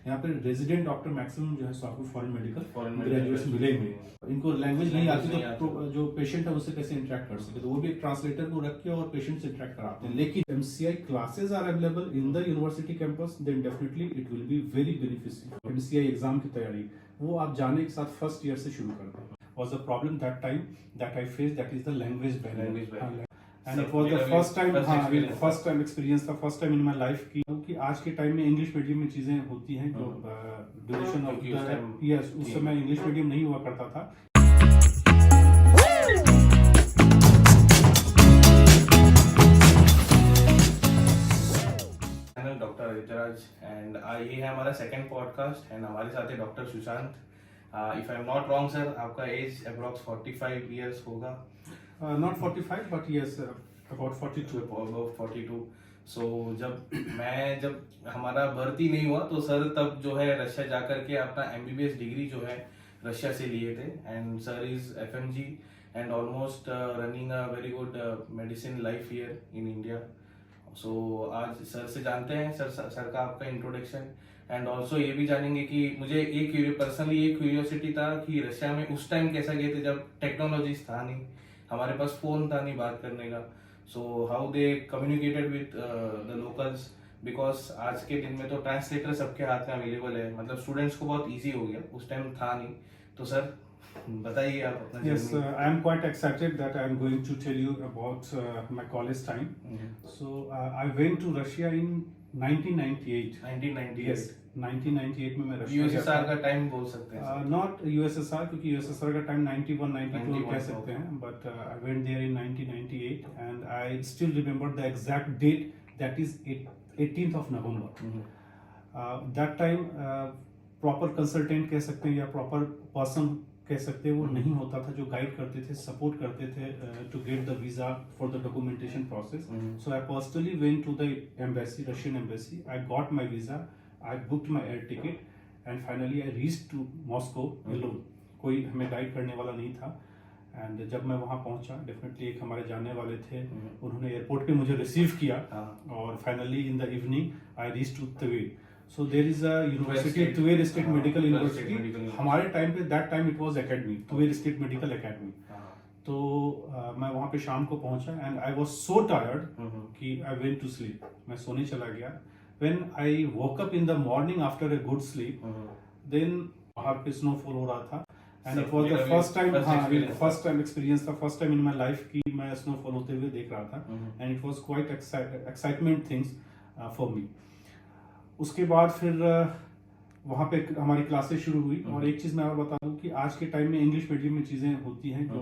यहाँ पे resident doctor maximum जो है सो आपको फॉरेन मेडिकल ग्रेजुएशन मिलेंगे। इनको लैंग्वेज नहीं आती तो जो पेशेंट है उससे कैसे इंटरेक्ट कर सके, तो वो भी एक ट्रांसलेटर को रख के और पेशेंट से इंटरेक्ट कराते हैं। लेकिन MCI classes are available in the university campus, then definitely it will be very beneficial. MCI exam की तैयारी वो आप जाने के साथ फर्स्ट ईयर से शुरू कर दें। Was the problem that time that I faced, that is the language barrier. And it was the first time experience था, first time in my life कि आज के टाइम में इंग्लिश मीडियम में चीजें होती हैं जो ड्यूरेशन ऑफ यस उस समय इंग्लिश मीडियम नहीं हुआ करता था। डॉक्टर रितराज एंड ये है हमारा सेकंड पॉडकास्ट एंड हमारे साथ है doctor Sushant. If I am not wrong sir, आपका एज अप्रॉक्स 45 इयर्स होगा। Not 45 but yes about 42। सो जब हमारा भर्ती नहीं हुआ तो सर तब जो है रशिया जाकर के अपना एमबीबीएस डिग्री जो है रशिया से लिए थे and sir is FMG and almost running a very good medicine life here in India. So आज सर से जानते हैं सर का आपका इंट्रोडक्शन एंड ऑल्सो ये भी जानेंगे कि मुझे पर्सनली एक क्यूरियोसिटी था कि रशिया में उस टाइम कैसा गए थे जब टेक्नोलॉजी था नहीं, हमारे पास फोन था नहीं बात करने का। So how they communicated with the locals, because आज के दिन में तो ट्रांसलेटर सबके हाथ में अवेलेबल है, मतलब स्टूडेंट्स को बहुत ईजी हो गया, उस टाइम था नहीं। तो सर बताइए आप अपना। Yes, I am quite excited that I am going to tell you about my college time. So I went to Russia in 1998. 1998 Yes, 1998 में मैं रशिया यूएसएसआर का टाइम बोल सकते हैं। नॉट यूएसएसआर, क्योंकि यूएसएसआर का टाइम 91 92 कह सकते हैं, but I went there in 1998 and I still remember the exact date, that is 18th of November. That time proper consultant कह सकते हैं या प्रॉपर पर्सन कह सकते हैं वो नहीं होता था जो गाइड करते थे, सपोर्ट करते थे to get the visa for the documentation process. So I personally went to the embassy, Russian embassy. I got my visa, I booked my air ticket and finally I reached to Moscow alone. कोई हमें guide करने वाला नहीं था। And जब मैं वहाँ पहुंचा, डेफिनेटली एक हमारे जानने वाले थे, उन्होंने एयरपोर्ट पे मुझे रिसीव किया और finally in the evening I reached to Tver. So there is a university, Tver State Medical University. हमारे टाइम पे that time it was academy, Tver State Medical Academy. तो मैं वहाँ पे शाम को पहुँचा and I was so tired कि I went to sleep. मैं सोने चला गया. When I woke up in the morning after a good sleep, then वहाँ पे snowfall हो रहा था and it was the first time experience था, first time in my life कि मैं snowfall होते हुए देख रहा था and it was quite excitement things for me. उसके बाद फिर वहाँ पे हमारी क्लासेस शुरू हुई और एक चीज मैं और बता दूं कि आज के टाइम में इंग्लिश मीडियम में चीजें होती हैं जो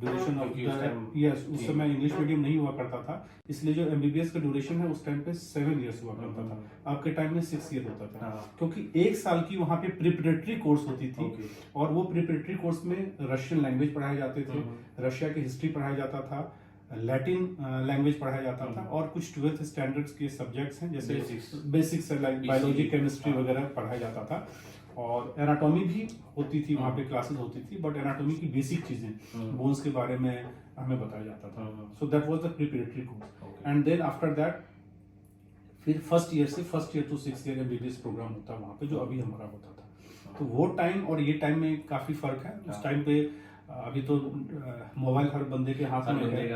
ड्यूरेशन ऑफ यस उस समय इंग्लिश मीडियम नहीं हुआ करता था, इसलिए जो एमबीबीएस का ड्यूरेशन है उस टाइम पे 7 इयर्स हुआ करता था। आपके टाइम में 6 ईयर होता था क्योंकि 1 साल की वहाँ पे प्रिपरेटरी कोर्स होती थी और वो प्रिपरेटरी कोर्स में रशियन लैंग्वेज पढ़ाए जाते थे, रशिया की हिस्ट्री पढ़ाया जाता था, लैटिन लैंग्वेज पढ़ाया जाता था और कुछ 12th स्टैंडर्ड्स के सब्जेक्ट्स हैं जैसे बेसिक्स लाइक बायोलॉजी, केमिस्ट्री वगैरह पढ़ाया जाता था और एनाटॉमी भी होती थी, वहाँ पे क्लासेस होती थी, बट एनाटॉमी की बेसिक चीजें बोन्स के बारे में हमें बताया जाता था। So that was the preparatory course and then after that फिर first year to 6th year MBBS program होता है वहाँ पे जो अभी हमारा होता था। तो वो टाइम और ये टाइम में काफी फर्क है। उस टाइम पे अभी तो मोबाइल हर बंदे के हाथ में है,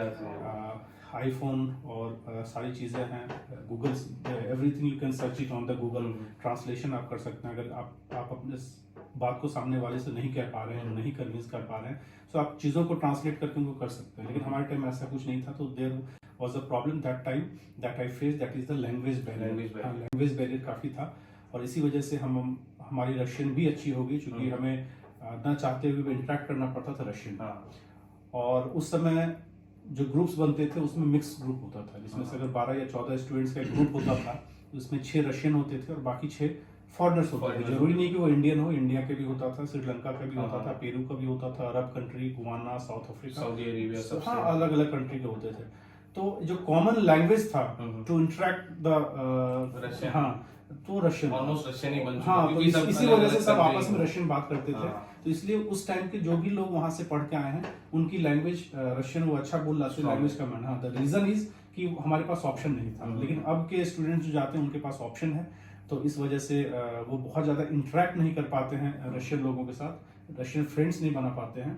आईफोन और सारी चीज़ें हैं, Google everything you can search it on the Google, translation आप कर सकते हैं। अगर आप अपने बात को सामने वाले से नहीं कह पा रहे हैं, नहीं कन्विंस कर पा रहे हैं, तो आप चीज़ों को ट्रांसलेट करके उनको कर सकते हैं। लेकिन हमारे टाइम ऐसा कुछ नहीं था, तो there was a problem that time that I face, that is the language barrier काफ़ी था और इसी वजह से हमारी रशियन भी अच्छी हो गई, क्योंकि हमें ना चाहते हुए भी इंटरेक्ट करना पड़ता था रशियन। और उस समय जो ग्रुप्स बनते थे उसमें मिक्स ग्रुप होता था, जिसमें से अगर 12 या 14 स्टूडेंट्स का एक ग्रुप होता था तो उसमें 6 रशियन होते थे और बाकी 6 फॉरेनर्स होते थे। जरूरी नहीं कि वो इंडियन हो, इंडिया के भी होता था, श्रीलंका का भी होता था, पेरू का भी होता था, Arab country, Guyana, South Africa, Saudi Arabia, हाँ अलग अलग कंट्री के होते थे। तो जो कॉमन लैंग्वेज था टू इंटरेक्ट द तो रशियन ऑलमोस्ट रशियन ही बन चुका। हाँ, तो इसी वजह से सब आपस में रशियन बात करते थे। तो इसलिए उस टाइम के जो भी लोग वहां से पढ़ के आए हैं उनकी लैंग्वेज रशियन वो अच्छा बोल रहा है, लैंग्वेज का मान। हाँ, द रीजन इज कि हमारे पास ऑप्शन नहीं था, लेकिन अब के स्टूडेंट्स जो जाते हैं उनके पास ऑप्शन है तो इस वजह से वो बहुत ज़्यादा इंटरेक्ट नहीं कर पाते हैं रशियन लोगों के साथ, रशियन फ्रेंड्स नहीं बना पाते हैं।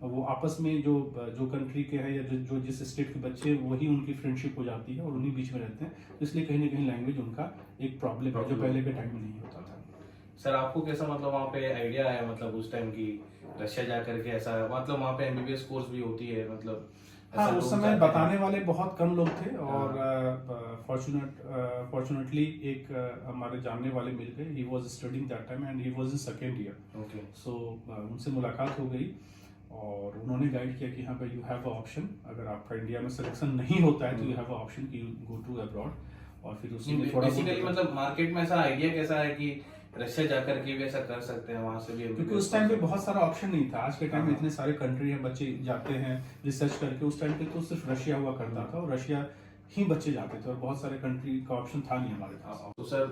वो आपस में जो जो कंट्री के हैं या जो जिस स्टेट के बच्चे हैं, वही उनकी फ्रेंडशिप हो जाती है और उन्हीं बीच में रहते हैं, तो इसलिए कहीं ना कहीं लैंग्वेज उनका एक प्रॉब्लम है जो पहले के टाइम में नहीं होता था। सर आपको कैसा मतलब वहाँ पे आइडिया आया मतलब उस टाइम की रशिया जा करके, ऐसा मतलब वहाँ पे एमबीबीएस कोर्स भी होती है मतलब? हाँ, ऐसा उस लोग समय जाते हैं? बताने वाले बहुत कम लोग थे और फॉर्चुनेटली एक हमारे जानने वाले मिल गए। He was studying that time and he was in second year. Okay. So उनसे मुलाकात हो गई और उन्होंने गाइड किया कि हाँ भाई, यू हैव अ ऑप्शन, अगर आपका इंडिया में सिलेक्शन नहीं होता है तो यू हैव अ ऑप्शन कि यू गो टू अब्रॉड। और फिर उसी में थोड़ा बेसिकली मतलब मार्केट में ऐसा आइडिया कैसा है कि रशिया जाकर के भी ऐसा कर सकते हैं, वहां से भी क्योंकि उस टाइम पे बहुत सारा ऑप्शन नहीं था। आज के टाइम में इतने सारे कंट्री हैं, बच्चे जाते हैं रिसर्च करके। उस टाइम पे तो सिर्फ रशिया हुआ करता था और रशिया ही बच्चे जाते थे और बहुत सारे कंट्री का ऑप्शन था नहीं हमारे पास। तो सर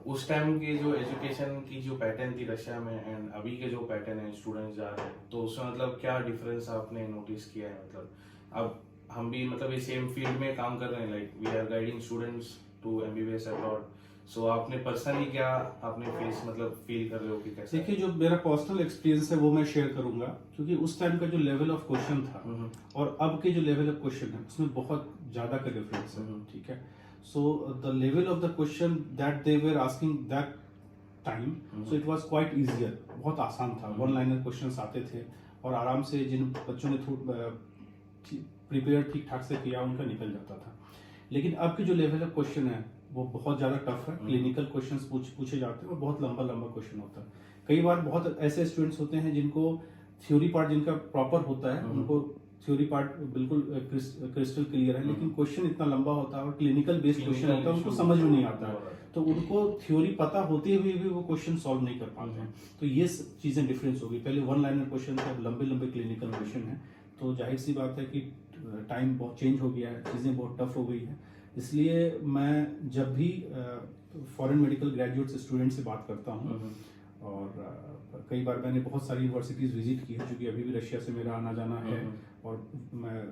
उस टाइम की जो एजुकेशन की जो पैटर्न थी रशिया में एंड अभी के जो पैटर्न है स्टूडेंट्स जा रहे हैं, तो उसमें मतलब क्या डिफरेंस आपने नोटिस किया है? मतलब अब हम भी मतलब ये सेम फील्ड में काम कर रहे हैं, like we are guiding students to MBBS abroad. So आपने पर्सनली क्या आपने फेस मतलब फील कर रहे हो कि कैसे? देखिए, जो मेरा पर्सनल एक्सपीरियंस है वो मैं शेयर करूंगा, क्योंकि उस टाइम का जो लेवल ऑफ क्वेश्चन था और अब के जो लेवल ऑफ क्वेश्चन है उसमें बहुत ज्यादा का डिफरेंस है। ठीक है, so the level of the question that they were asking that time, so it was quite easier, बहुत आसान था। वन लाइनर क्वेश्चंस आते थे और आराम से जिन बच्चों ने प्रिपेयर ठीक ठाक से किया उनका निकल जाता था। लेकिन अब के जो लेवल ऑफ क्वेश्चन है वो बहुत ज्यादा टफ है। क्लिनिकल क्वेश्चंस पूछे जाते हैं और बहुत लंबा लंबा क्वेश्चन होता है। कई बार बहुत ऐसे स्टूडेंट्स होते हैं जिनको थ्योरी पार्ट जिनका प्रॉपर होता है, उनको थ्योरी पार्ट बिल्कुल क्रिस्टल क्लियर है, लेकिन क्वेश्चन इतना लंबा होता है और क्लिनिकल बेस्ड क्वेश्चन होता है, उनको समझ में नहीं आता है, तो उनको थ्योरी पता होते हुए भी वो क्वेश्चन सॉल्व नहीं कर पाते हैं। तो ये चीजें डिफरेंस होगी। पहले वन लाइनर क्वेश्चन थे, अब लंबे लंबे क्लिनिकल क्वेश्चन है। तो जाहिर सी बात है कि टाइम बहुत चेंज हो गया है, चीजें बहुत टफ हो गई है। इसलिए मैं जब भी फॉरेन मेडिकल ग्रेजुएट स्टूडेंट से बात करता हूँ, और कई बार मैंने बहुत सारी यूनिवर्सिटीज विजिट की है, क्योंकि अभी भी रशिया से मेरा आना जाना है और मैं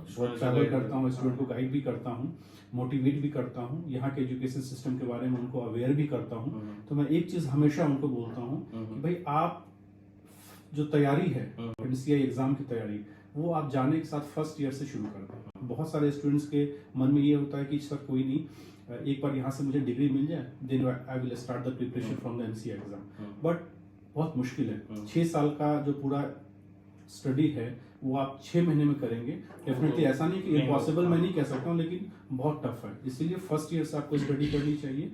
बहुत ट्रैवल करता हूँ, स्टूडेंट को गाइड भी करता हूँ, मोटिवेट भी करता हूँ, यहाँ के एजुकेशन सिस्टम के बारे में उनको अवेयर भी करता हूँ। तो मैं एक चीज़ हमेशा उनको बोलता हूँ कि भाई, आप जो तैयारी है एमसीआई एग्जाम की तैयारी, वो आप जाने के साथ फर्स्ट ईयर से शुरू कर दें। बहुत सारे स्टूडेंट्स के मन में ये होता है कि सर कोई नहीं, एक बार यहाँ से मुझे डिग्री मिल जाए, then I will start the preparation from the MCI exam. But बहुत मुश्किल है। 6 साल का जो पूरा स्टडी है वो आप 6 महीने में करेंगे। डेफिनेटली ऐसा नहीं कि इम्पॉसिबल मैं नहीं कह सकता हूँ, लेकिन बहुत टफ है। इसीलिए फर्स्ट ईयर से आपको स्टडी करनी चाहिए।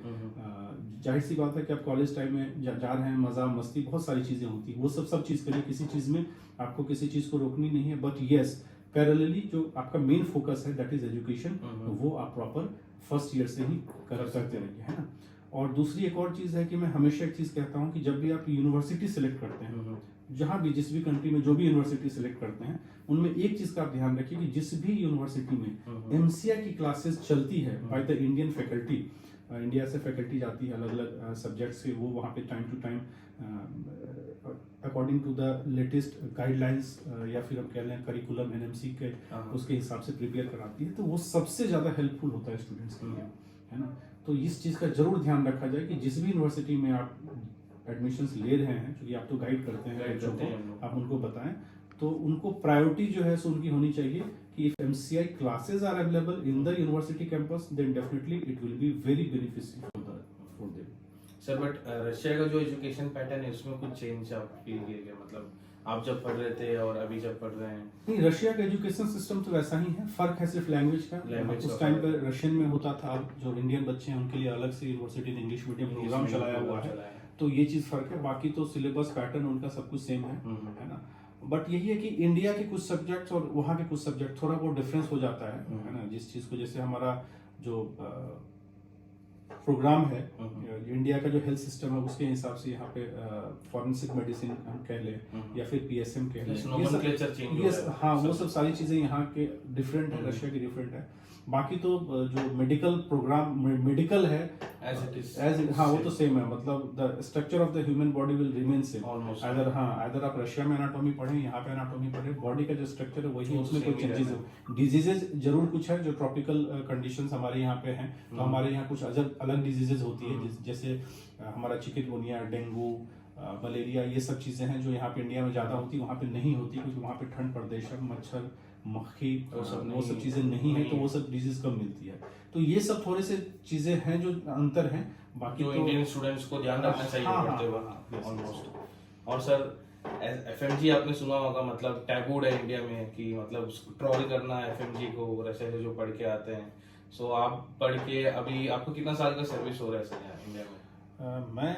जाहिर सी बात है कि आप कॉलेज टाइम में जा रहे हैं, मजा मस्ती बहुत सारी चीजें होती है, वो सब चीज करिए, किसी चीज में आपको किसी चीज को रोकनी नहीं है। बट यस, पैरेलली जो आपका मेन फोकस है दैट इज एजुकेशन, वो आप प्रॉपर फर्स्ट ईयर से ही करते रहिए, है ना। और दूसरी एक और चीज है कि मैं हमेशा एक चीज कहता हूँ कि जब भी आप यूनिवर्सिटी सिलेक्ट करते हैं, जहां भी जिस भी कंट्री में जो भी यूनिवर्सिटी सिलेक्ट करते हैं, उनमें एक चीज का आप ध्यान रखिए कि जिस भी यूनिवर्सिटी में एमसीआई की क्लासेस चलती है by the Indian faculty, India से फैकल्टी जाती है अलग अलग सब्जेक्ट्स के, वो वहाँ पे time to time according to the latest guidelines या फिर हम कह लें करिकुलम एनएमसी के, उसके हिसाब से प्रिपेयर कराती है। तो वो सबसे ज़्यादा हेल्पफुल होता है स्टूडेंट्स के लिए, है ना। तो इस चीज़ का जरूर ध्यान रखा जाए कि जिस भी यूनिवर्सिटी में आप एडमिशन्स ले रहे हैं, क्योंकि आप तो गाइड करते हैं बच्चों को, आप उनको बताएं, तो उनको प्रायोरिटी जो है सो उनकी होनी चाहिए कि if MCI classes are available in the university campus, then definitely it will be very beneficial for them. Sir but Russia का जो एजुकेशन पैटर्न है उसमें कुछ चेंज आप फील किए? मतलब आप जब पढ़ रहे थे और अभी जब पढ़ रहे हैं? नहीं, रशिया का एजुकेशन सिस्टम तो वैसा ही है, फर्क है सिर्फ लैंग्वेज का। उस टाइम पे रशियन में होता था, जो इंडियन बच्चे हैं उनके लिए अलग से यूनिवर्सिटी ने इंग्लिश मीडियम प्रोग्राम चलाया हुआ है, तो ये चीज फर्क है। बाकी तो सिलेबस पैटर्न उनका सब कुछ सेम है ना। बट यही है कि इंडिया के कुछ सब्जेक्ट्स और वहाँ के कुछ सब्जेक्ट थोड़ा बहुत डिफरेंस हो जाता है ना। जिस चीज को, जैसे हमारा जो प्रोग्राम है, इंडिया का जो हेल्थ सिस्टम है उसके हिसाब से यहाँ पे फॉरेंसिक मेडिसिन हम कह लें या फिर पीएसएम कह लें, ये हाँ, वो सब सारी चीजें यहाँ के डिफरेंट है, रशिया की डिफरेंट है। बाकी तो जो मेडिकल प्रोग्राम मेडिकल है As it is. हाँ वो तो सेम है, मतलब the structure of the human body will remain same Almost. Other आप रशिया में एनाटॉमी पढ़े, यहाँ पे एनाटॉमी पढ़े, बॉडी का जो स्ट्रक्चर है वही, वो उसमें कोई same ही चेंजेस रहता डिजीजेज जरूर कुछ है जो ट्रॉपिकल कंडीशंस हमारे यहाँ पे हैं, तो हमारे यहाँ कुछ अलग डिजीजेज होती है, जैसे हमारा चिकनगुनिया, डेंगू, मलेरिया, ये सब चीजें हैं जो यहाँ पे इंडिया में ज्यादा होती है, वहाँ पे नहीं होती क्योंकि वहाँ पे ठंड प्रदेश है, मच्छर, मक्खी, वो सब चीजें नहीं है, तो वो सब डिजीज कम मिलती है। तो ये सब थोड़े से चीजें हैं जो अंतर हैं, बाकी जो तो इंडियन स्टूडेंट्स को ध्यान रखना चाहिए पढ़ते वक्त ऑलमोस्ट। और सर एफएमजी आपने सुना होगा, मतलब टैबूड है इंडिया में कि मतलब ट्रोल करना एफएमजी को, रशिया से जो पढ़ के आते हैं। सो आप पढ़ के अभी आपको कितना साल का सर्विस हो रहा है सर यहाँ इंडिया में? मैं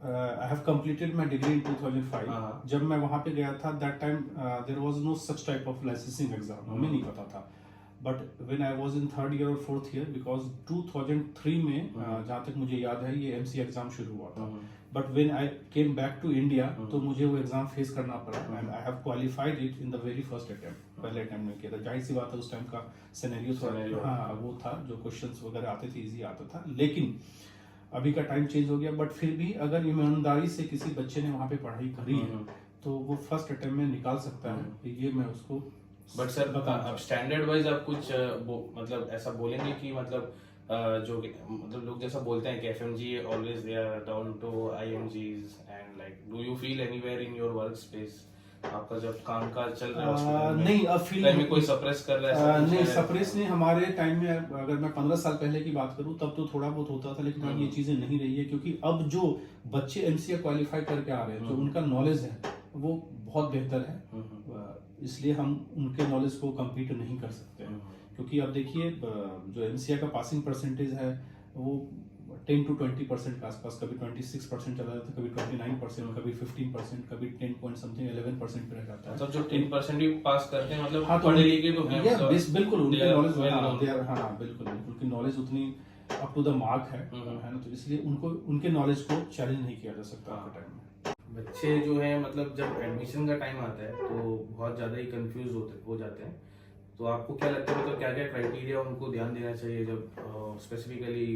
I have completed my degree in 2005। जब मैं वहाँ पे गया था that time there was no such type of licensing exam, हमें नहीं पता था। But when I was in third year और फोर्थ ईयर, बिकॉज 2003 में जहाँ तक मुझे याद है ये एमसी एग्जाम शुरू हुआ था। But when I came back to India तो मुझे वो एग्जाम फेस करना पड़ा and I have qualified it in the very first attempt. पहले अटेम्प्ट में किया था, जाहिर सी बात है उस टाइम का सिनेरियो थोड़ा वो था, जो क्वेश्चंस वगैरह आते थे इजी आता था, लेकिन अभी का टाइम चेंज हो गया। बट फिर भी अगर ईमानदारी से किसी बच्चे ने वहाँ पे पढ़ाई करी है तो वो फर्स्ट अटेम्प्ट में निकाल सकता है, ये मैं उसको। बट सर अब स्टैंडर्ड वाइज आप कुछ मतलब ऐसा बोलेंगे कि मतलब जो मतलब लोग जैसा बोलते हैं कि FMG always they are down to IMGs and like do you feel anywhere in your work space, आपका जब काम काज चल रहा है नहीं, अब फील में कोई सप्रेस कर रहा है? नहीं, सप्रेस नहीं। हमारे टाइम में अगर मैं 15 साल पहले की बात करूं तब तो थोड़ा बहुत होता था, लेकिन अब ये चीजें नहीं रही है, क्योंकि अब जो बच्चे एमसीए क्वालिफाई करके आ रहे हैं, जो उनका नॉलेज है वो बहुत बेहतर है, इसलिए हम उनके नॉलेज को कम्पीट नहीं कर सकते हैं। क्योंकि अब देखिए जो एमसीए का पासिंग परसेंटेज है वो 10 to 20% के आसपास, कभी 26% चला जाता है, कभी 29%, कभी 15%, कभी 10 पॉइंट समथिंग 11% पे रह जाता है। मतलब जो 10% भी पास करते हैं मतलब हाँ, तो पढ़े लिखे तो हैं, बिल्कुल उनकी नॉलेज, हाँ बिल्कुल उनकी नॉलेज उतनी अप टू द मार्क है ना, तो इसलिए उनको उनके नॉलेज को चैलेंज नहीं किया जा सकता आपके टाइम में। बच्चे जो है मतलब जब एडमिशन का टाइम आता है तो बहुत ज़्यादा ही कंफ्यूज हो जाते हैं, तो आपको क्या लगता है मतलब क्या क्या क्राइटेरिया उनको ध्यान देना चाहिए जब स्पेसिफिकली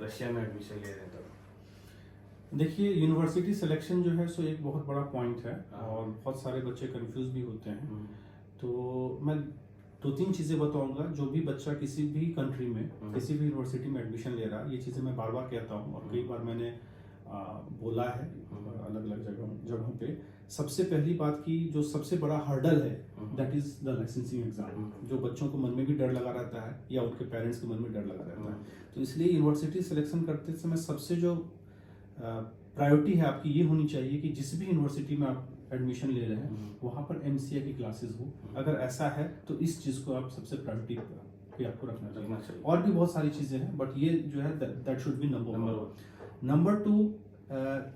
रशिया में एडमिशन ले रहे हैं तब? देखिए यूनिवर्सिटी सिलेक्शन जो है सो एक बहुत बड़ा पॉइंट है और बहुत सारे बच्चे कंफ्यूज भी होते हैं। तो मैं 2-3 चीज़ें बताऊंगा, जो भी बच्चा किसी भी कंट्री में किसी भी यूनिवर्सिटी में एडमिशन ले रहा है, ये चीज़ें मैं बार बार कहता हूँ और कई बार मैंने बोला है अलग अलग जगहों पे। सबसे पहली बात की जो सबसे बड़ा हर्डल है that is the licensing exam, जो बच्चों को मन में भी डर लगा रहता है या उनके पेरेंट्स के मन में डर लगा रहता है। तो इसलिए यूनिवर्सिटी सिलेक्शन करते समय सबसे जो प्रायोरिटी है आपकी ये होनी चाहिए कि जिस भी यूनिवर्सिटी में आप एडमिशन ले रहे हैं वहाँ पर एमसीए की क्लासेस हो। अगर ऐसा है तो इस चीज़ को आप सबसे प्रायोरिटी पे आपको रखना चाहिए। और भी बहुत सारी चीज़ें हैं बट ये जो है that should be number 1। Number 2,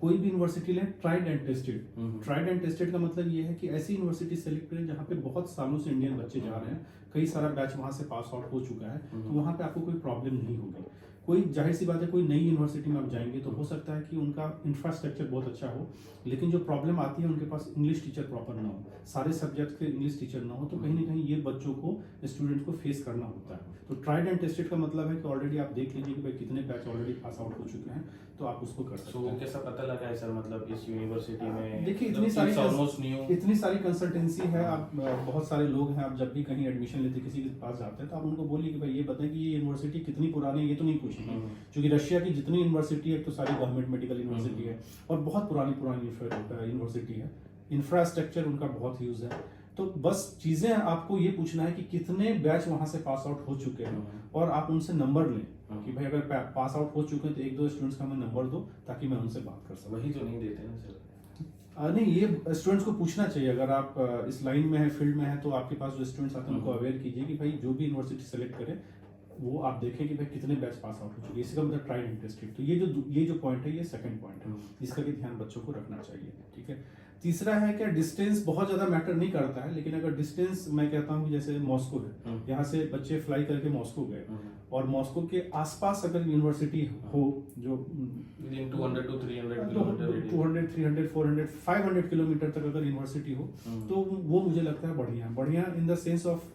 कोई भी यूनिवर्सिटी लें tried and tested. Tried and tested का मतलब ये है कि ऐसी यूनिवर्सिटी सेलेक्ट करें जहाँ पे बहुत सालों से इंडियन बच्चे जा रहे हैं, कई सारा बैच वहाँ से पास आउट हो चुका है, तो वहाँ पे आपको कोई प्रॉब्लम नहीं होगी। कोई जाहिर सी बात है कोई नई यूनिवर्सिटी में आप जाएंगे तो हो सकता है कि उनका इंफ्रास्ट्रक्चर बहुत अच्छा हो, लेकिन जो प्रॉब्लम आती है उनके पास इंग्लिश टीचर प्रॉपर ना हो, सारे सब्जेक्ट के इंग्लिश टीचर ना हो, तो कहीं ना कहीं ये बच्चों को स्टूडेंट को फेस करना होता है। तो ट्राइड एंड टेस्टेड का मतलब है कि ऑलरेडी आप देख लीजिए कि भाई कितने बैच ऑलरेडी पास आउट हो चुके हैं, तो आप उसको कर सकते हैं। कैसा पता लगा है सर मतलब इस यूनिवर्सिटी में? देखिए इतनी सारी कंसल्टेंसी है, आप बहुत सारे लोग हैं, आप जब भी कहीं एडमिशन लेते किसी के पास जाते हैं तो आप उनको बोलिए कि भाई ये बताएं कि ये यूनिवर्सिटी कितनी पुरानी है, ये तो नहीं पूछेंगे क्योंकि रशिया की जितनी यूनिवर्सिटी है तो सारी गवर्नमेंट मेडिकल यूनिवर्सिटी है और बहुत पुरानी यूनिवर्सिटी है, इंफ्रास्ट्रक्चर उनका बहुत यूज है। तो बस चीजें आपको ये पूछना है कि कितने बैच वहां से पास आउट हो चुके हैं और आप उनसे नंबर लें कि भाई अगर पास आउट हो चुके हैं तो 1-2 स्टूडेंट्स का हमें नंबर दो ताकि मैं उनसे बात कर सकूं। वही तो नहीं देते ना सर। नहीं, ये स्टूडेंट्स को पूछना चाहिए। अगर आप इस लाइन में है, फील्ड में है, तो आपके पास जो स्टूडेंट्स आते हैं उनको अवेयर कीजिए कि भाई जो भी यूनिवर्सिटी सेलेक्ट करे वो आप देखें कि भाई कितने बैच पास आउट हो चुके हैं, इसका मतलब ट्राइड एंड टेस्टेड। तो ये जो पॉइंट है ये सेकंड पॉइंट है, इसका भी ध्यान बच्चों को रखना चाहिए। ठीक है। तीसरा है क्या, डिस्टेंस बहुत ज्यादा मैटर नहीं करता है, लेकिन अगर डिस्टेंस मैं कहता हूँ कि जैसे मॉस्को है, यहाँ से बच्चे फ्लाई करके मॉस्को गए और मॉस्को के आसपास अगर यूनिवर्सिटी हो जो 200 to 300 200, 300, 400, 500 किलोमीटर तक अगर यूनिवर्सिटी हो तो वो मुझे लगता है बढ़िया इन द सेंस ऑफ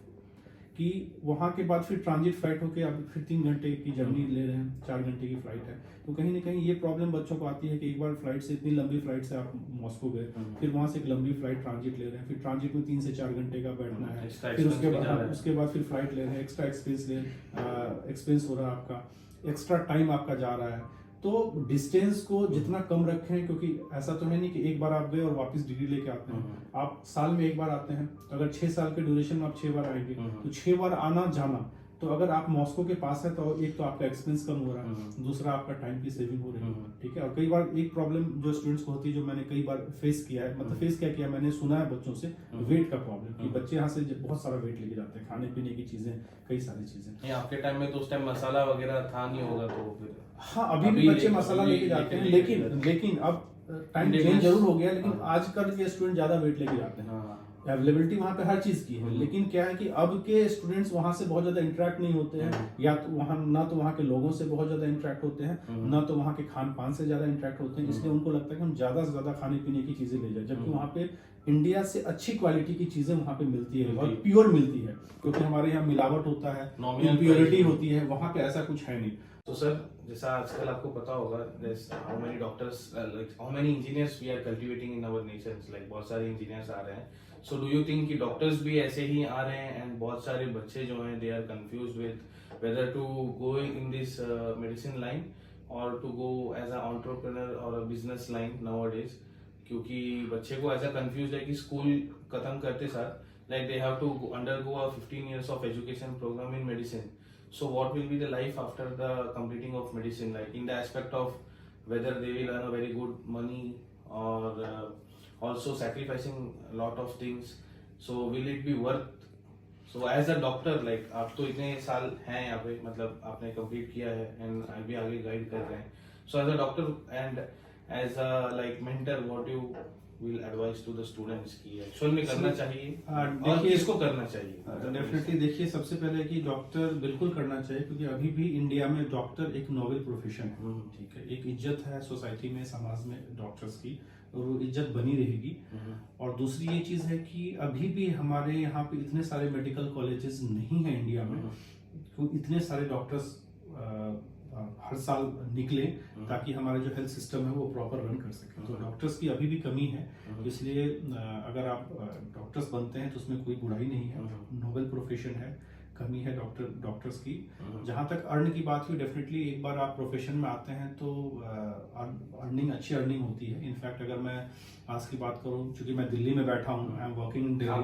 कि वहाँ के बाद फिर ट्रांजिट फ्लाइट होके आप फिर 3 घंटे की जर्नी ले रहे हैं, 4 घंटे की फ्लाइट है, तो कहीं ना कहीं ये प्रॉब्लम बच्चों को आती है कि एक बार फ्लाइट से, इतनी लंबी फ्लाइट से आप मॉस्को गए, फिर वहाँ से एक लंबी फ्लाइट ट्रांजिट ले रहे हैं, फिर ट्रांजिट में 3 से 4 घंटे का बैठना है, फिर उसके बाद फिर फ्लाइट ले रहे हैं, एक्स्ट्रा एक्सपेंस हो रहा है आपका, एक्स्ट्रा टाइम आपका जा रहा है। तो डिस्टेंस को जितना कम रखें, क्योंकि ऐसा तो है नहीं कि एक बार आप गए और वापस डिग्री लेके आते हैं, आप साल में एक बार आते हैं, तो अगर 6 साल के ड्यूरेशन में आप 6 बार आएंगे तो 6 बार आना जाना, तो अगर आप मॉस्को के पास है तो एक तो आपका एक्सपेंस कम हो रहा है, दूसरा आपका टाइम की सेविंग हो रही है, ठीक है। और कई बार एक प्रॉब्लम जो स्टूडेंट्स को होती है, जो मैंने कई बार फेस किया है, मतलब फेस क्या किया, मैंने सुना है बच्चों से वेट का प्रॉब्लम, कि बच्चे यहाँ से बहुत सारा वेट लेके जाते हैं, खाने पीने की चीजें, कई सारी चीजें। आपके टाइम में तो उस टाइम मसाला वगैरह था नहीं होगा, तो फिर हाँ अभी भी बच्चे मसाला लेके जाते हैं, लेकिन अब टाइम चेंज जरूर हो गया, लेकिन आजकल के स्टूडेंट ज्यादा वेट लेके जाते हैं। अवेलेबिलिटी वहाँ पे हर चीज की है, लेकिन क्या है कि अब के स्टूडेंट्स वहाँ से बहुत ज्यादा इंटरेक्ट नहीं होते हैं, या तो वहाँ ना तो वहाँ के लोगों से बहुत ज्यादा इंटरेक्ट होते हैं, ना तो वहाँ के खान पान से ज्यादा इंटरेक्ट होते हैं, इसलिए उनको लगता है कि हम ज्यादा से ज्यादा खाने पीने की चीजें ले जाए, जबकि वहाँ पे इंडिया से अच्छी क्वालिटी की चीजें वहाँ पे मिलती है और प्योर मिलती है, क्योंकि हमारे यहाँ मिलावट होता है, इम्प्योरिटी होती है, वहाँ पे ऐसा कुछ है नहीं। तो सर, जैसा आजकल आपको पता होगा, how many doctors, like how many engineers we are cultivating in our nations, like बहुत सारे इंजीनियर्स आ रहे हैं। सो डू यू थिंक कि डॉक्टर्स भी ऐसे ही आ रहे हैं, एंड बहुत सारे बच्चे जो हैं they are confused with whether to go in this medicine line और to go as a entrepreneur और अ बिजनेस लाइन नाउअडेज, क्योंकि बच्चे को ऐसा कंफ्यूज है कि स्कूल खत्म करते साथ like they have to undergo a 15 years of education program in medicine. So what will be the life after the completing of medicine, like in the aspect of whether they will earn a very good money or also sacrificing a lot of things, so will it be worth? So as a doctor, like आप तो इतने साल हैं यहाँ पे, मतलब आपने complete किया है एंड अभी आगे गाइड कर रहे हैं, so as a doctor and as a like mentor, what you will advise to the students कि एक्चुअल में करना चाहिए और किसको करना चाहिए? डेफिनेटली देखिए, सबसे पहले कि डॉक्टर बिल्कुल करना चाहिए, क्योंकि अभी भी इंडिया में डॉक्टर एक नोबल प्रोफेशन है, ठीक है, एक इज्जत है सोसाइटी में, समाज में डॉक्टर्स की, और वो इज्जत बनी रहेगी। और दूसरी ये चीज है कि अभी भी हमारे यहाँ पे इतने सारे मेडिकल कॉलेजेस नहीं है इंडिया में, तो इतने सारे डॉक्टर्स हर साल निकले ताकि हमारा जो हेल्थ सिस्टम है वो प्रॉपर रन कर सके। तो डॉक्टर्स की अभी भी कमी है, इसलिए अगर आप डॉक्टर्स बनते हैं तो उसमें कोई बुराई नहीं है, नोबल प्रोफेशन है, कमी है डॉक्टर्स की। जहाँ तक अर्न की बात हुई, डेफिनेटली एक बार आप प्रोफेशन में आते हैं तो अच्छी अर्निंग होती है। इनफैक्ट अगर मैं आज की बात करूं, चूंकि मैं दिल्ली में बैठा हूं, I am working in Delhi,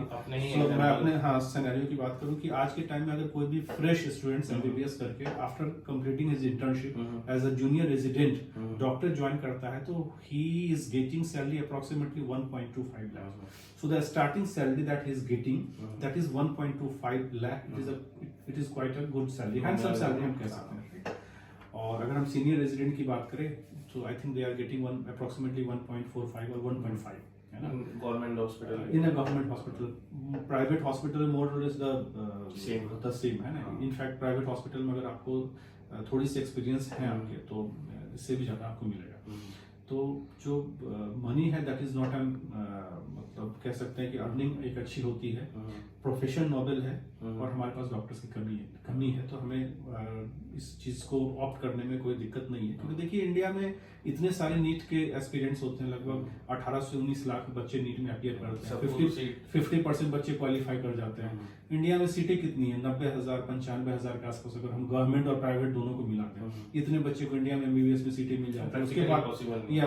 तो मैं अपने सिनेरियो की बात करूं कि आज के टाइम में अगर कोई भी फ्रेश स्टूडेंट एमबीबीएस करके after completing his internship as a junior resident doctor join करता है, तो he is getting salary approximately 1.25 lakh. So the starting salary that he is getting, that is 1.25 lakh. It is quite a good salary, handsome salary हम कह सकते हैं। और अगर हम सीनियर रेजिडेंट की बात करें, तो I think they are getting approximately 1.45 और 1.5, है ना, government hospital, in a government hospital. Private hospital more और इज द सेम, है ना। इनफैक्ट प्राइवेट हॉस्पिटल में अगर आपको थोड़ी सी एक्सपीरियंस है आपके, तो इससे भी ज्यादा आपको मिलेगा। तो जो मनी है दैट इज नॉट मतलब कह सकते हैं कि अर्निंग एक अच्छी होती है, प्रोफेशन नोबल है, और हमारे पास डॉक्टर्स की कमी है, तो हमें इस चीज को ऑप्ट करने में कोई दिक्कत नहीं है। क्योंकि देखिए, इंडिया में इतने सारे नीट के एस्पिरेंट्स होते हैं, लगभग 18 से 19 लाख बच्चे नीट में अपियर करते हैं, 50% बच्चे क्वालिफाई कर जाते हैं। इंडिया में सीटें कितनी है? 90,000 95,000 के आसपास, अगर हम गवर्नमेंट और प्राइवेट दोनों को मिलाते हैं, इतने बच्चे को इंडिया में एमबीबीएस में सीटें मिल जाती है।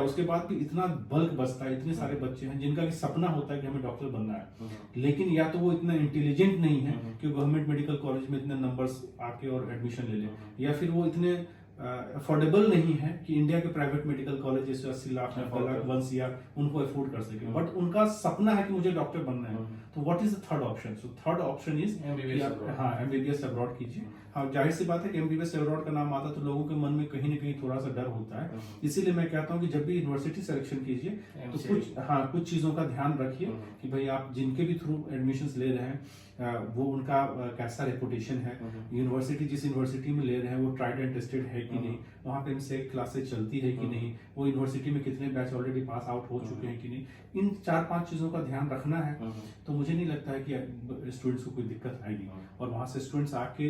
उसके बाद भी इतना बल्क बचता है, इतने सारे बच्चे हैं जिनका भी सपना होता है कि हमें डॉक्टर बनना है, लेकिन या तो वो इतना इंटेलिजेंट नहीं है कि गवर्नमेंट मेडिकल कॉलेज में इतने नंबर्स आके और एडमिशन ले ले, या फिर वो इतने अफोर्डेबल नहीं है कि इंडिया के प्राइवेट मेडिकल कॉलेज जैसे 80 लाख 90 लाख 1 CR उनको अफोर्ड कर सके, बट उनका सपना है कि मुझे डॉक्टर बनना है। तो what is the third option? So third option is MBBS abroad कीजिए। हाँ, जाहिर सी बात है कि एमबीबीएस अब्रॉड का नाम आता तो लोगों के मन में कहीं ना कहीं थोड़ा सा डर होता है, इसीलिए मैं कहता हूँ कि जब भी यूनिवर्सिटी सिलेक्शन कीजिए तो कुछ चीजों का ध्यान रखिए कि भाई आप जिनके भी थ्रू एडमिशंस ले रहे हैं वो उनका कैसा रेपुटेशन है, यूनिवर्सिटी जिस यूनिवर्सिटी में ले रहे हैं वो ट्राइड एंड टेस्टेड है कि नहीं, वहाँ पे एमसीए क्लासेस चलती है कि नहीं, वो यूनिवर्सिटी में कितने बैच ऑलरेडी पास आउट हो चुके हैं कि नहीं, इन 4-5 चीज़ों का ध्यान रखना है। तो मुझे नहीं लगता है कि स्टूडेंट्स को कोई दिक्कत आएगी। और वहाँ से स्टूडेंट्स आके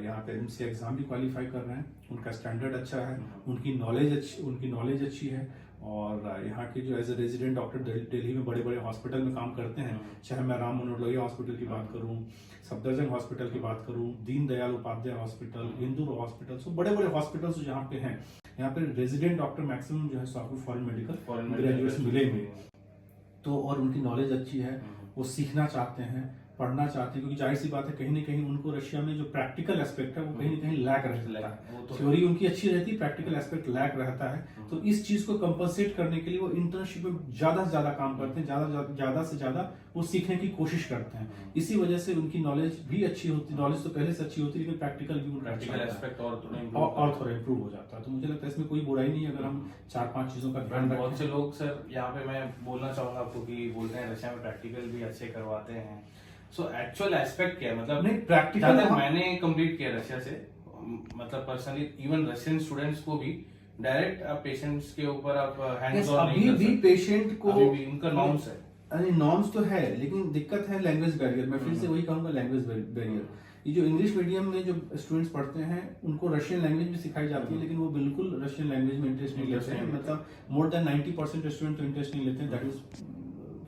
यहाँ पे एमसीए एग्जाम भी क्वालिफाई कर रहे हैं, उनका स्टैंडर्ड अच्छा है, उनकी नॉलेज अच्छी है। और यहाँ के जो as a resident doctor Delhi में बड़े बड़े हॉस्पिटल में काम करते हैं, चाहे मैं राम मनोहर लोहिया हॉस्पिटल की बात करूँ, सफदरजंग हॉस्पिटल की बात करूँ, दीनदयाल उपाध्याय हॉस्पिटल, इंदौर हॉस्पिटल, सो बड़े बड़े हॉस्पिटल्स जहाँ पे हैं, यहाँ पे रेजिडेंट डॉक्टर मैक्सिमम जो है सो आपको फॉरेन मेडिकल ग्रेजुएट्स मिलेंगे। तो और उनकी नॉलेज अच्छी है, वो सीखना चाहते हैं, पढ़ना चाहते हैं, क्योंकि जाहिर सी बात है कहीं ना कहीं उनको रशिया में जो प्रैक्टिकल एस्पेक्ट है वो कहीं ना कहीं लैक रहता है। थ्योरी उनकी अच्छी रहती है, प्रैक्टिकल एस्पेक्ट लैक रहता है। तो इस चीज को कंपनसेट करने के लिए वो इंटर्नशिप में ज्यादा से ज्यादा काम करते हैं, ज्यादा से ज्यादा वो सीखने की कोशिश करते हैं। इसी वजह से उनकी नॉलेज भी अच्छी होती है, नॉलेज तो पहले से अच्छी होती है, लेकिन प्रैक्टिकल भी उनका एस्पेक्ट और थोड़ा इम्प्रूव हो जाता है। तो मुझे लगता है इसमें कोई बुराई नहीं है अगर हम 4-5 चीजों का ध्यान रखें। बहुत से लोग सर यहाँ पे मैं बोलना चाहूंगा आपको कि बोलते हैं रशिया में प्रैक्टिकल भी अच्छे करवाते हैं। सो एक्चुअल एस्पेक्ट क्या है, मतलब नहीं प्रैक्टिकल मैंने कंप्लीट किया रशिया से, मतलब पर्सनली इवन रशियन स्टूडेंट्स को भी डायरेक्ट आप पेशेंट्स के ऊपर आप हैंड्स ऑन नहीं कर सकते। अभी भी पेशेंट को अभी भी उनका नॉर्म्स है। अरे नॉर्म्स तो है, लेकिन दिक्कत है लैंग्वेज बैरियर। मैं फिर से वही कहूंगा, लैंग्वेज बैरियर। ये जो इंग्लिश मीडियम में जो स्टूडेंट्स पढ़ते हैं उनको रशियन लैंग्वेज भी सिखाई जाती है, लेकिन वो बिल्कुल रशियन लैंग्वेज में इंटरेस्ट नहीं लेते हैं। मतलब मोर देन 90% स्टूडेंट तो इंटरेस्ट नहीं लेते हैं, दैट इज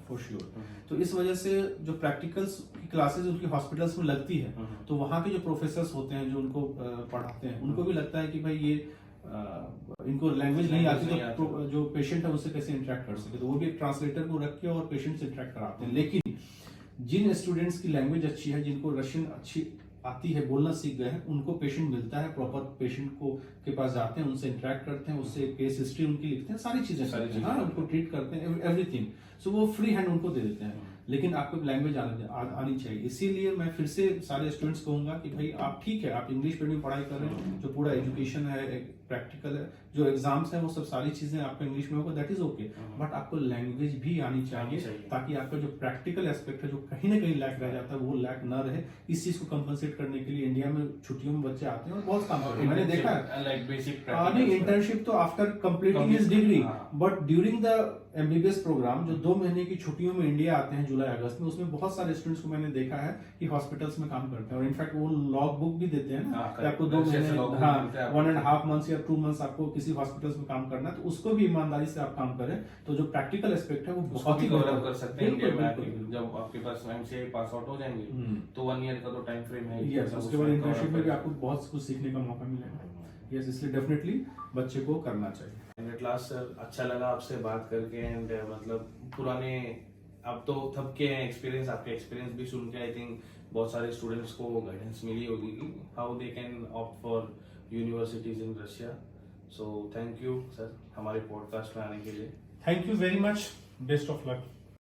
फॉर श्योर। तो इस वजह से जो प्रैक्टिकल्स की क्लासेस उनकी हॉस्पिटल्स में लगती है, तो वहाँ के जो प्रोफेसर्स होते हैं जो उनको पढ़ाते हैं, उनको भी लगता है कि भाई ये इनको लैंग्वेज नहीं आती, तो जो पेशेंट है उससे कैसे इंटरेक्ट कर सके, तो वो भी एक ट्रांसलेटर को रख के और पेशेंट से इंटरेक्ट कराते हैं। लेकिन जिन स्टूडेंट्स की लैंग्वेज अच्छी है, जिनको रशियन अच्छी आती है, बोलना सीख गए हैं, उनको पेशेंट मिलता है, प्रॉपर पेशेंट को के पास जाते हैं, उनसे इंटरेक्ट करते हैं, उससे केस हिस्ट्री उनकी लिखते हैं, सारी चीजें हाँ उनको ट्रीट करते हैं, एवरीथिंग। सो वो फ्री हैंड उनको दे देते हैं, लेकिन आपको लैंग्वेज आनी चाहिए। इसीलिए मैं फिर से सारे स्टूडेंट्स कहूंगा कि भाई आप ठीक है, आप इंग्लिश मीडियम पढ़ाई कर रहे हैं, जो पूरा एजुकेशन है, प्रैक्टिकल है, जो एग्जाम्स है, वो सब सारी चीजें आपको इंग्लिश में होगा, दैट इज ओके, बट आपको लैंग्वेज भी आनी चाहिए, ताकि आपका जो प्रैक्टिकल एस्पेक्ट है जो कहीं ना कहीं लैक रह जाता है वो लैक न रहे। इस चीज को कंपनसेट करने के लिए इंडिया में छुट्टियों में बच्चे आते हैं और बहुत काम करते हैं, मैंने देखा है। इंटर्नशिप तो after completing his degree, but during the MBBS program जो 2 महीने की छुट्टियों में इंडिया आते हैं जुलाई अगस्त में, उसमें बहुत सारे स्टूडेंट्स को मैंने देखा है कि हॉस्पिटल्स में काम करते हैं, और इनफैक्ट वो लॉग बुक भी देते हैं ना कि आपको 2 महीने 1.5 मंथ्स या 2 मंथ्स आपको किसी हॉस्पिटल्स में काम करना है, तो उसको भी ईमानदारी से आप काम करें, तो जो प्रैक्टिकल एस्पेक्ट है वो बहुत ही कवर कर सकते हैं। इंडिया में जब आपके पास एमसीए पास आउट हो जाएंगे तो 1 ईयर का तो टाइम फ्रेम है। यस, उसके बाद इंटर्नशिप में भी आपको बहुत कुछ सीखने का मौका मिलेगा। यस, इसलिए डेफिनेटली बच्चे को करना चाहिए। एट लास्ट सर अच्छा लगा आपसे बात करके, एंड मतलब पुराने अब तो थक के हैं एक्सपीरियंस, आपके एक्सपीरियंस भी सुन के आई थिंक बहुत सारे स्टूडेंट्स को गाइडेंस मिली होगी कि how they can opt for universities in Russia. So thank you sir हमारे पॉडकास्ट में आने के लिए। Thank you very much, best of luck.